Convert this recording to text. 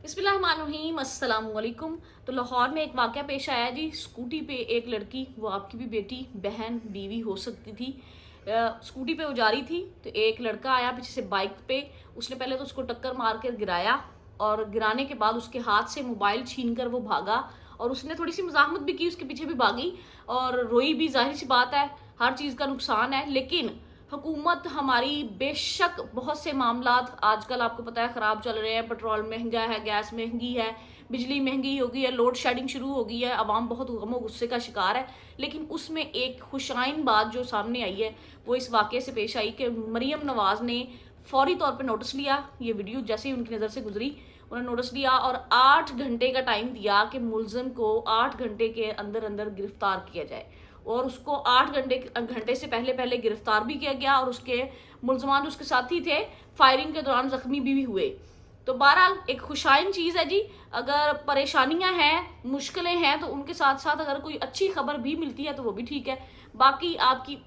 बिस्मिल्लाहिर्रहमानिर्रहीम, अस्सलाम वालेकुम। तो लाहौर में एक वाक़या पेश आया जी। स्कूटी पे एक लड़की, वो आपकी भी बेटी, बहन, बीवी हो सकती थी। स्कूटी पे वो जा रही थी तो एक लड़का आया पीछे से बाइक पे। उसने पहले तो उसको टक्कर मार कर गिराया और गिराने के बाद उसके हाथ से मोबाइल छीन कर वो भागा। और उसने थोड़ी सी मुज़ाहमत भी की, उसके पीछे भी भागी और रोई भी। जाहिर सी बात है, हर चीज़ का नुकसान है, लेकिन हुकूमत हमारी बेशक बहुत से मामलात आजकल आपको पता है ख़राब चल रहे हैं। पेट्रोल महंगा है, गैस महंगी है, बिजली महंगी हो गई है, लोड शेडिंग शुरू हो गई है, आवाम बहुत गमो गुस्से का शिकार है। लेकिन उसमें एक खुशाइन बात जो सामने आई है वो इस वाक़े से पेश आई कि मरीम नवाज़ ने फौरी तौर पर नोटिस लिया। ये वीडियो जैसे ही उनकी नज़र से गुजरी, उन्होंने नोटिस लिया और 8 घंटे का टाइम दिया कि मुलजिम को 8 घंटे के अंदर अंदर गिरफ्तार किया जाए। और उसको 8 घंटे से पहले पहले गिरफ्तार भी किया गया और उसके मुलजमान जो उसके साथी थे फायरिंग के दौरान जख्मी भी हुए। तो बहरहाल एक खुशाइन चीज़ है जी। अगर परेशानियां हैं, मुश्किलें हैं, तो उनके साथ साथ अगर कोई अच्छी खबर भी मिलती है तो वो भी ठीक है। बाकी आपकी